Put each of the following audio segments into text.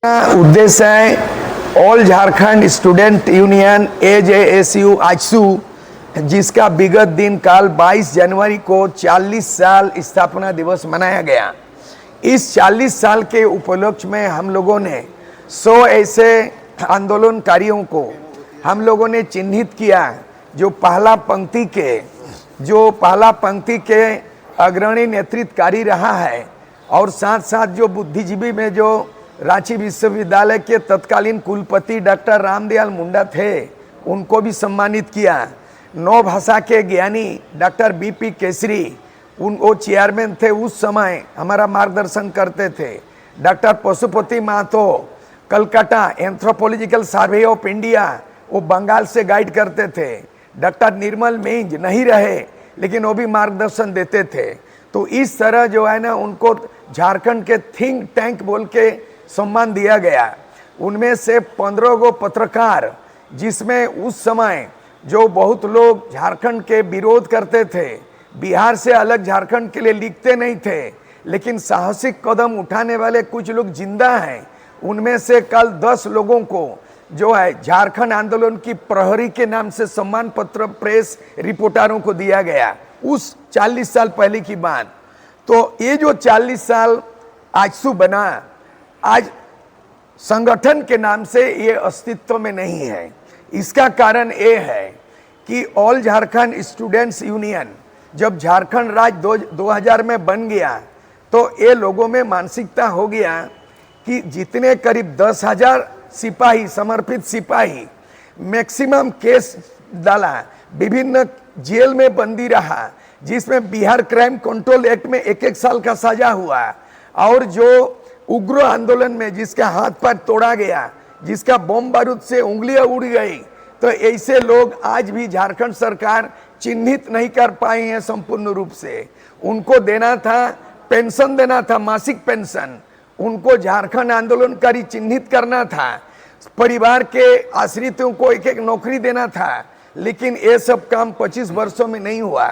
उद्देश्य है all Jharkhand student union AJSU AJSU, जिसका विगत दिन काल 22 जनवरी को 40 साल स्थापना दिवस मनाया गया। इस 40 साल के उपलक्ष्य में हम लोगों ने 100 ऐसे आंदोलनकारियों को हम लोगों ने चिन्हित किया जो पहला पंक्ति के अग्रणी नेतृत्वकारी रहा है, और साथ साथ जो बुद्धिजीवी में जो रांची विश्वविद्यालय के तत्कालीन कुलपति डॉक्टर रामदयाल मुंडा थे, उनको भी सम्मानित किया। 9 भाषा के ज्ञानी डॉक्टर BP केसरी, वो चेयरमैन थे, उस समय हमारा मार्गदर्शन करते थे। Doctor Pashupati Mahato Calcutta anthropological survey of India, वो बंगाल से गाइड करते थे। डॉक्टर निर्मल मिंज नहीं रहे, लेकिन वो भी मार्गदर्शन देते थे। तो इस तरह जो है ना, उनको झारखंड के थिंक टैंक बोल के सम्मान दिया गया। उनमें से 15 गो पत्रकार, जिसमें उस समय जो बहुत लोग झारखंड के विरोध करते थे, बिहार से अलग झारखंड के लिए लिखते नहीं थे, लेकिन साहसिक कदम उठाने वाले कुछ लोग जिंदा हैं। उनमें से कल 10 लोगों को जो है झारखंड आंदोलन की प्रहरी के नाम से सम्मान पत्र प्रेस रिपोर्टरों को दिया गया, उस 40 साल पहले की बात। तो ये जो 40 साल आजसू बना, आज संगठन के नाम से ये अस्तित्व में नहीं है। इसका कारण ये है कि ऑल झारखंड स्टूडेंट्स यूनियन जब झारखंड राज्य 2000 में बन गया, तो ये लोगों में मानसिकता हो गया कि जितने करीब 10,000 सिपाही, समर्पित सिपाही, मैक्सिमम केस डाला, विभिन्न जेल में बंदी रहा, जिसमें बिहार क्राइम कंट्रोल एक्ट में 1-1 साल का सजा हुआ, और जो उग्र आंदोलन में जिसका हाथ पैर तोड़ा गया, जिसका बम बारूद से उंगलियां उड़ गई, तो ऐसे लोग आज भी झारखंड सरकार चिन्हित नहीं कर पाई है संपूर्ण रूप से। उनको देना था, पेंशन देना था, मासिक पेंशन, उनको झारखंड आंदोलनकारी चिन्हित करना था, परिवार के आश्रितों को 1-1 नौकरी देना था, लेकिन ये सब काम 25 वर्षों में नहीं हुआ।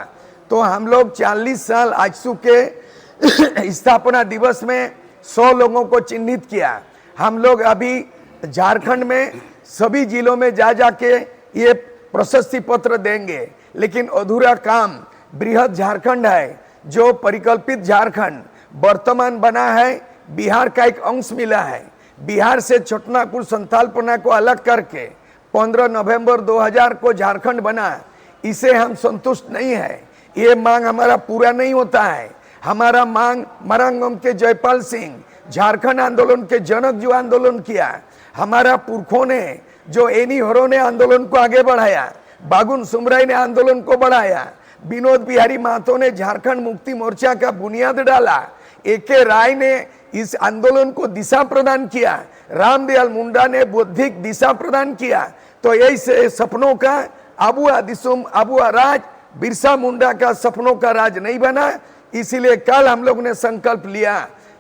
तो हम लोग 40 साल आजसू के स्थापना दिवस में 100 लोगों को चिन्हित किया। हम लोग अभी झारखंड में सभी जिलों में जा जाके ये प्रशस्ति पत्र देंगे, लेकिन अधूरा काम बृहद झारखंड है, जो परिकल्पित झारखंड वर्तमान बना है, बिहार का एक अंश मिला है। बिहार से छोटनागपुर संथालपना को अलग करके 15 नवंबर 2000 को झारखंड बना, इसे हम संतुष्ट नहीं है। ये मांग हमारा पूरा नहीं होता है। हमारा मांग मरांगम के जयपाल सिंह, झारखंड आंदोलन के जनक जो आंदोलन किया, हमारा पुरखों ने, जो एनी हरो ने आंदोलन को आगे बढ़ाया, बागुन सुमराई ने आंदोलन को बढ़ाया, विनोद बिहारी महतो ने झारखंड मुक्ति मोर्चा का बुनियाद डाला, AK राय ने इस आंदोलन को दिशा प्रदान किया, रामदयाल मुंडा ने बौद्धिक दिशा प्रदान किया। तो ऐसे सपनों का अबुआ दिसुम अबुआ राज, बिरसा मुंडा का सपनों का राज नहीं बना। इसीलिए कल हम लोग ने संकल्प लिया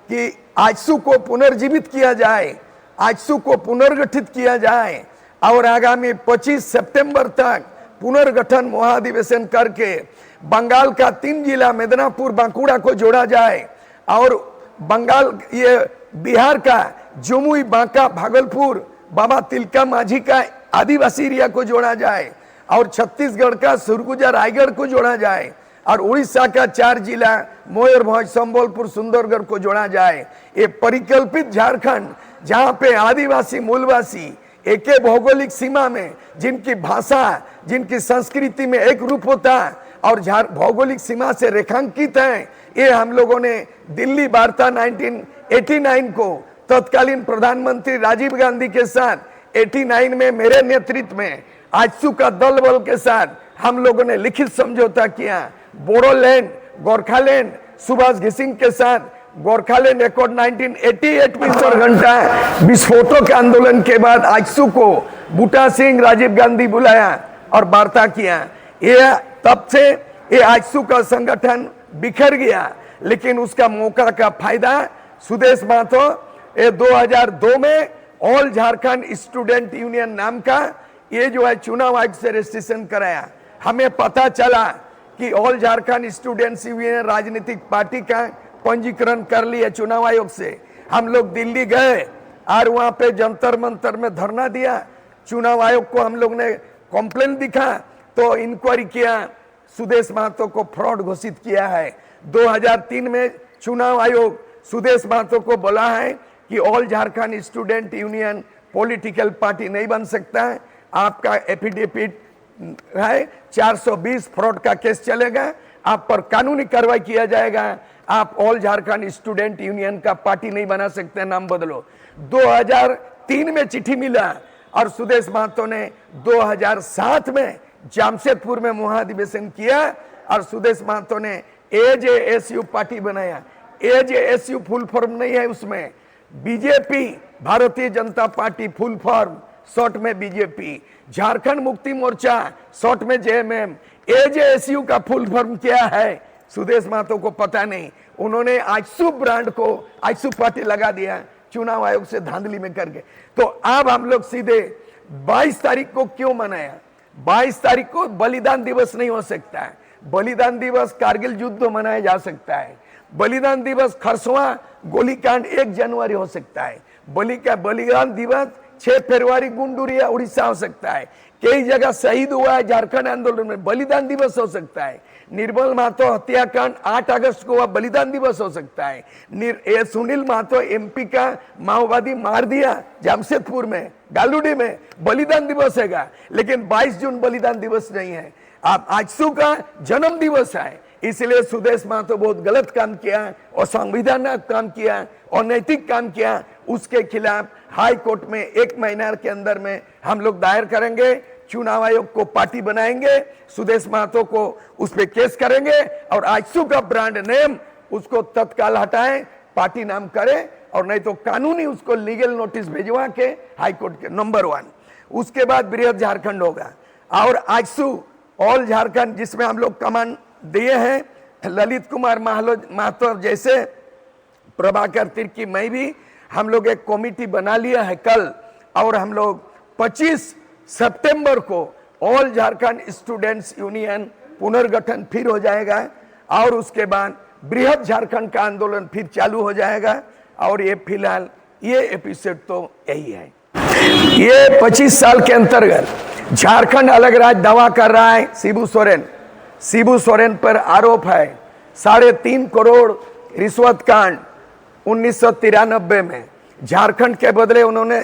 कि आजसू को पुनर्जीवित किया जाए, आजसू को पुनर्गठित किया जाए, और आगामी 25 सितंबर तक पुनर्गठन महाधिवेशन करके बंगाल का 3 जिला मिदनापुर, बांकुड़ा को जोड़ा जाए, और बंगाल ये बिहार का जमुई, बांका, भागलपुर, बाबा तिलका माझी का आदिवासी एरिया को जोड़ा जाए, और छत्तीसगढ़ का सुरगुजा, रायगढ़ को जोड़ा जाए, और उड़ीसा का 4 जिला मयूरभंज, संबलपुर, सुंदरगढ़ को जोड़ा जाए। ये परिकल्पित झारखंड, जहाँ पे आदिवासी मूलवासी एक भौगोलिक सीमा में, जिनकी भाषा, जिनकी संस्कृति में एक रूप होता है, और भौगोलिक सीमा से रेखांकित है। ये हम लोगों ने दिल्ली वार्ता 1989 को तत्कालीन प्रधानमंत्री राजीव गांधी के साथ 89 में मेरे नेतृत्व में आजसू का दल बल के साथ हम लोगों ने लिखित समझौता किया। बोडोलैंड, गोरखालैंड, सुभाष घिसिंग के साथ गोरखालैंड एकॉर्ड 1988 में 4 घंटा विस्फोटक आंदोलन के बाद आजसू को बूटा सिंह, राजीव गांधी बुलाया और वार्ता किया। ये तब से ये आजसू का संगठन बिखर गया, लेकिन उसका मौका का फायदा सुदेश महतो 2002 में ऑल झारखंड स्टूडेंट यूनियन नाम का ये जो है चुनाव आयोग से रजिस्ट्रेशन कराया। हमें पता चला कि ऑल झारखंड स्टूडेंट्स यूनियन राजनीतिक पार्टी का पंजीकरण कर लिया चुनाव आयोग से। हम लोग दिल्ली गए, और वहां पे जंतर मंतर में धरना दिया। चुनाव आयोग को हम लोग ने कंप्लेंट दिखा तो इंक्वायरी किया, सुदेश महतो को फ्रॉड घोषित किया है। 2003 में चुनाव आयोग सुदेश महतो को बोला है कि all Jharkhand student union political party नहीं बन सकता है, आपका एफिडेविट है 420 फ्रॉड का केस चलेगा, आप पर कानूनी कार्रवाई किया जाएगा, आप ऑल झारखंड स्टूडेंट यूनियन का पार्टी नहीं बना सकते, नाम बदलो। 2003 में चिट्ठी मिला और सुदेश महतो ने 2007 में जमशेदपुर में महाधिवेशन किया और सुदेश महतो ने एजेएसयू पार्टी बनाया। एजेएसयू फुल फॉर्म नहीं है, उसमें BJP, Bharatiya Janata party full form, short में बीजेपी, झारखंड मुक्ति मोर्चा शॉर्ट में जेएमएम। एजेएसयू का फुल फॉर्म क्या है सुदेश महतो को पता नहीं। उन्होंने आजसू ब्रांड को आजसू पार्टी लगा दिया चुनाव आयोग से धांधली में करके। तो अब हम लोग सीधे 22 तारीख को क्यों मनाया? 22 तारीख को बलिदान दिवस नहीं हो सकता है। बलिदान दिवस कारगिल युद्ध मनाया जा सकता है। बलिदान दिवस खरसवा गोलीकांड 1 जनवरी हो सकता है। बलिदान दिवस 6 फरवरी गुंडूरिया उड़ीसा हो सकता है। कई जगह शहीद हुआ है झारखंड आंदोलन में, बलिदान दिवस हो सकता है। निर्मल महतो हत्याकांड 8 अगस्त को हुआ, बलिदान दिवस हो सकता है। सुनील महतो एमपी का माओवादी मार दिया जमशेदपुर में, गालूडी में, बलिदान दिवस है। लेकिन 22 जून बलिदान दिवस नहीं है, आप आजसू का जन्म दिवस है। इसलिए सुदेश महतो बहुत गलत काम किया, असंवैधानिक काम किया, अनैतिक काम किया। उसके खिलाफ हाई कोर्ट में 1 महीना के अंदर में हम लोग दायर करेंगे, चुनाव आयोग को पार्टी बनाएंगे, सुदेश महतो को उस पर केस करेंगे और आजसू का ब्रांड नेम उसको तत्काल हटाएं, पार्टी नाम करें, और नहीं तो कानूनी उसको लीगल नोटिस भिजवा के हाई कोर्ट के। नंबर 1। उसके बाद बृहद झारखंड होगा और आजसू ऑल झारखंड, जिसमें हम लोग कमान दिए हैं ललित कुमार महतो जैसे, प्रभाकर तिर्की, मैं भी, हम लोग एक कमेटी बना लिया है कल, और हम लोग 25 सितंबर को ऑल झारखंड स्टूडेंट्स यूनियन पुनर्गठन फिर हो जाएगा और उसके बाद बृहद झारखंड का आंदोलन फिर चालू हो जाएगा। और ये फिलहाल ये एपिसोड तो यही है। ये 25 साल के अंतर्गत झारखंड अलग राज्य दावा कर रहा है शिबू सोरेन पर आरोप है 3.5 करोड़ रिश्वत कांड 1993 में झारखंड के बदले उन्होंने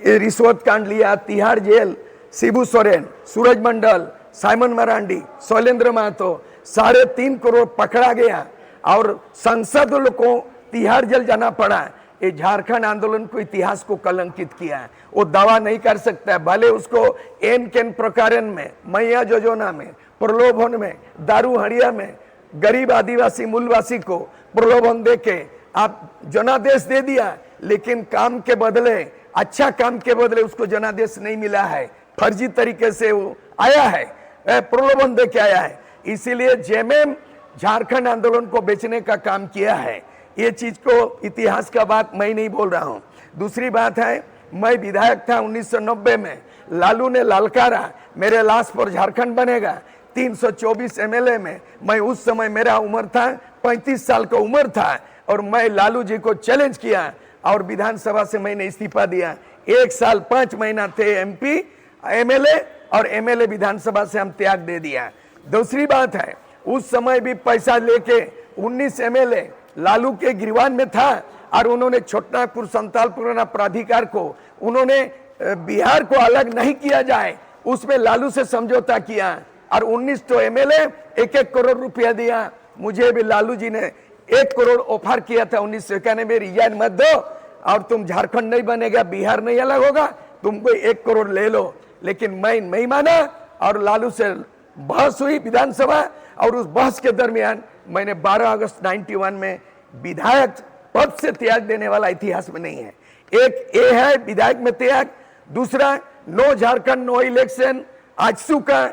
रिश्वत कांड लिया। तिहाड़ जेल शिबू सोरेन, सूरज मंडल, साइमन मरांडी, शैलेंद्र महतो 3.5 करोड़ पकड़ा गया और संसद को तिहाड़ जेल जाना पड़ा। ये झारखंड आंदोलन को, इतिहास को कलंकित किया है। वो दावा नहीं कर सकता है, भले उसको एन केन प्रकरण में, मैया जोजोना में, प्रलोभन में, दारू हड़िया में गरीब आदिवासी मूलवासी को प्रलोभन देके आप जनादेश दे दिया, लेकिन काम के बदले, अच्छा काम के बदले उसको जनादेश नहीं मिला है। फर्जी तरीके से वो आया है, प्रलोभन दे के आया है। इसीलिए जेएमएम झारखंड आंदोलन को बेचने का काम किया है। ये चीज को, इतिहास का बात मैं नहीं बोल रहा हूं। दूसरी बात है, मैं विधायक था 1990 में, लालू ने ललकारा मेरे लाश पर झारखंड बनेगा। 324 एमएलए में मैं, उस समय मेरा उम्र था 35 साल का उम्र था, और मैं लालू जी को चैलेंज किया और विधानसभा से मैंने इस्तीफा दिया। 1 साल 5 महीना थे एमपी एमएलए, और एमएलए विधानसभा से हम त्याग दे दिया। दूसरी बात है, उस समय भी पैसा लेके 19 एमएलए लालू के गिरवान में था, और उन्होंने छोटापुर संतालपुर प्राधिकार को, उन्होंने बिहार को अलग नहीं किया जाए, उसमें लालू से समझौता किया, और 19 तो एमएलए 1-1 करोड़ रुपया दिया। मुझे भी लालू जी ने 1 करोड़ ऑफर किया था 1991 रिजाइन मत दो और तुम झारखंड नहीं बनेगा, बिहार नहीं अलग होगा, तुमको 1 करोड़ ले लो। लेकिन मैं नहीं माना और लालू से बहस हुई विधानसभा, और उस बहस के दरमियान मैंने 12 अगस्त 91 में विधायक पद से त्याग देने वाला इतिहास में नहीं है। एक ये है विधायक में त्याग, दूसरा no Jharkhand no election, AJSU का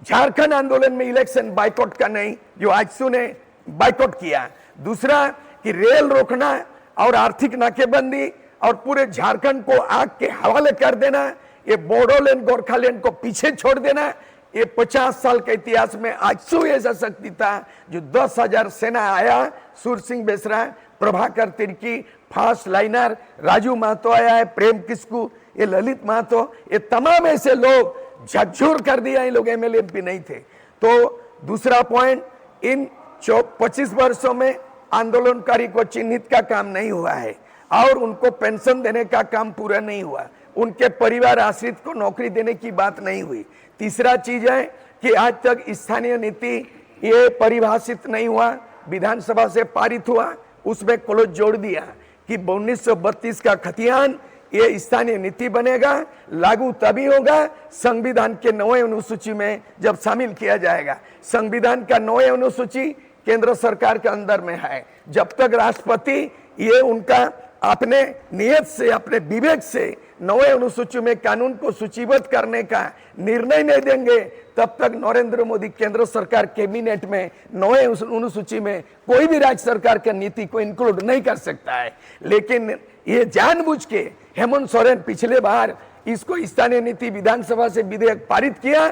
झारखंड आंदोलन में इलेक्शन बाइकआउट का नहीं, जो आजसू ने बाइकआउट किया। दूसरा कि रेल रोकना और आर्थिक नाकेबंदी और पूरे झारखंड को आग के हवाले कर देना, ये बोडोलैंड गोरखालैंड को पीछे छोड़ देना। ये 50 साल के इतिहास में आजसू ऐसा शक्ति था जो 10,000 सेना आया, सूर सिंह बेसरा, प्रभाकर तिर्की, फास्ट लाइनर राजू महतो आया है, प्रेम किस्कू, ये ललित महतो, ये तमाम ऐसे लोग झकझोर कर दिया, ये लोग एमएलए एमपी नहीं थे। तो दूसरा पॉइंट, इन 25 वर्षों में आंदोलनकारी को चिन्हित का काम नहीं हुआ है और उनको पेंशन देने का काम पूरा नहीं हुआ, उनके परिवार आश्रित को नौकरी देने की बात नहीं हुई। तीसरा चीज है कि आज तक स्थानीय नीति ये परिभाषित नहीं हुआ, विधानसभा से पारित हुआ, उसमें क्लोज जोड़ दिया कि 1932 का खतियान ये स्थानीय नीति बनेगा, लागू तभी होगा संविधान के 9वें अनुसूची में जब शामिल किया जाएगा। संविधान का 9वें अनुसूची केंद्र सरकार के अंदर में है, जब तक राष्ट्रपति ये उनका अपने नियत से, अपने विवेक से 9वें अनुसूची में कानून को सूचीबद्ध करने का निर्णय नहीं देंगे, तब तक नरेंद्र मोदी केंद्र सरकार कैबिनेट में 9वें अनुसूची में कोई भी राज्य सरकार की नीति को इंक्लूड नहीं कर सकता है। लेकिन ये जानबूझ के हेमंत सोरेन पिछले बार इसको स्थानीय नीति विधानसभा से विधेयक पारित किया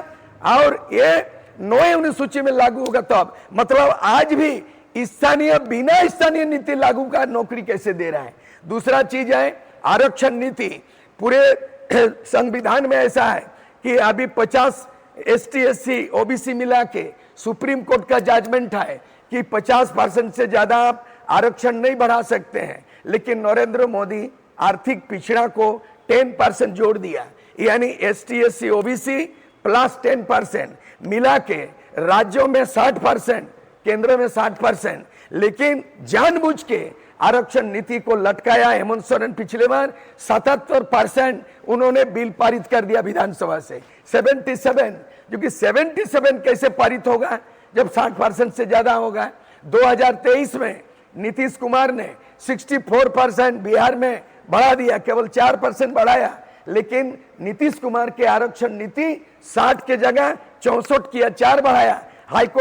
और ये 9वें अनुसूची में लागू होगा तब, मतलब आज भी स्थानीय बिना स्थानीय नीति लागू का नौकरी कैसे दे रहा है। दूसरा चीज है आरक्षण नीति। पूरे संविधान में ऐसा है कि अभी 50 ST SC OBC मिला के सुप्रीम कोर्ट का जजमेंट है कि 50% से ज्यादा आप आरक्षण नहीं बढ़ा सकते हैं, लेकिन नरेंद्र मोदी आर्थिक पिछड़ा को 10% जोड़ दिया, यानी ST SC OBC प्लस 10% मिला के राज्यों में 60%, केंद्र में 60%, लेकिन जानबूझ के आरक्षण नीति को लटकाया हेमंत सोरेन। पिछले बार 77% उन्होंने बिल पारित कर दिया विधानसभा से, 77, जो कि 77 कैसे पारित होगा जब 60% से ज्यादा होगा। 2023 में नीतीश कुमार ने 64% बिहार में बढ़ा दिया, केवल 4% बढ़ाया, लेकिन नीतीश कुमार के आरक्षण नीति 60 के जगह 64 किया, 4 बढ़ाया। हाईकोर्ट